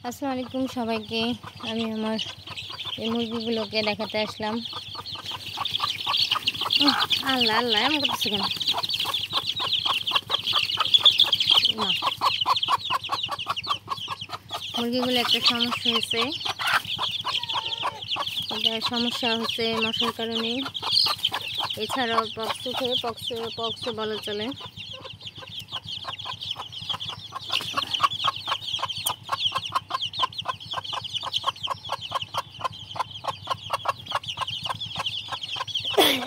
আসসালামু আলাইকুম সবাইকে। আমি আমার এই মুরগিগুলোকে দেখাতে আসলাম। আল্লাহ আল্লাহ এমন করতেছে কেন? মুরগিগুলো একটা সমস্যা হয়েছে। সমস্যা হচ্ছে মশার কারণে, এছাড়াও পক্সও বলা চলে।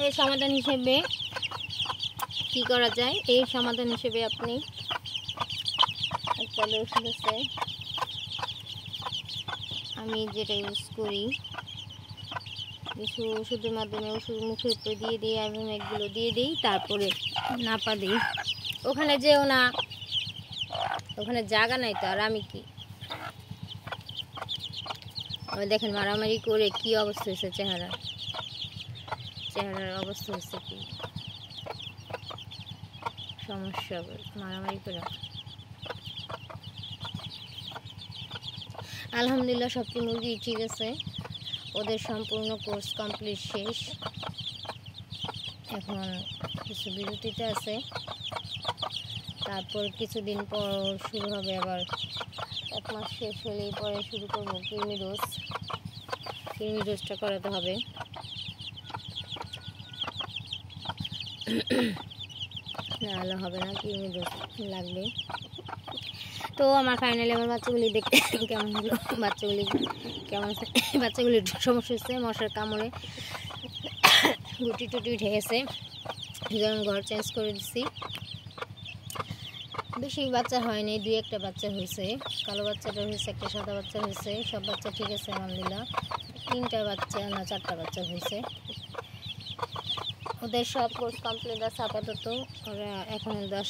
এই সমাধান হিসেবে কি করা যায়? এই সমাধান হিসেবে আপনি একটা ওষুধ আছে, আমি যেটা ইউজ করি, কিছু ওষুধের মাধ্যমে ওষুধ মুখের উপরে দিয়ে দিই এবং এগুলো দিয়ে দিই, তারপরে নাপা দিই। ওখানে যেও না, ওখানে জায়গা নাই তো। আর আমি কি, আমি দেখেন মারামারি করে কি অবস্থা হয়েছে, চেহারার অবস্থা হচ্ছে কি সমস্যা, মারামারি করে। আলহামদুলিল্লাহ সবটি মুরগি ঠিক আছে, ওদের সম্পূর্ণ কোর্স কমপ্লিট শেষ। এখন কিছু বিরতিতে আছে, তারপর কিছুদিন পর শুরু হবে আবার। 1 মাস শেষ হলেই পরে শুরু করবো কৃমি ডোজটা করাতে হবে। নাহলে হবে না, কৃমি ডোজ লাগবে। তো আমার ফাইনালি আমার বাচ্চাগুলি দেখতে কেমন হলো, বাচ্চাগুলি কেমন আছে? বাচ্চাগুলির সমস্যা হচ্ছে মশার কামড়ে গুটি টুটি উঠে গেছে, যেমন ঘর চেঞ্জ করে দিচ্ছি। বেশি বাচ্চা হয়নি, 2-1টা বাচ্চা হয়েছে। কালো বাচ্চাটা হয়েছে, একটা সাদা বাচ্চা হয়েছে। সব বাচ্চা ঠিক আছে আলহামদুলিল্লাহ। 3টা বাচ্চা না 4টা বাচ্চা হয়েছে। ওদের সব কোর্স কমপ্লিট আছে আপাতত। ওরা এখন 10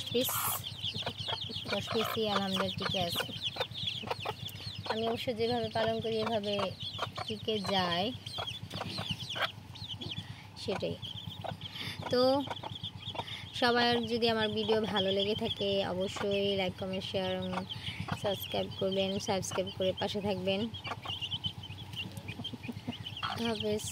পিসই আলহামদুলিল্লাহ টিকে আছে। আমি অবশ্য যেভাবে পালন করি এভাবে টিকে যায়, সেটাই। তো সবার যদি আমার ভিডিও ভালো লেগে থাকে অবশ্যই লাইক, কমেন্ট, শেয়ার এবং সাবস্ক্রাইব করবেন। সাবস্ক্রাইব করে পাশে থাকবেন। হাফেজ।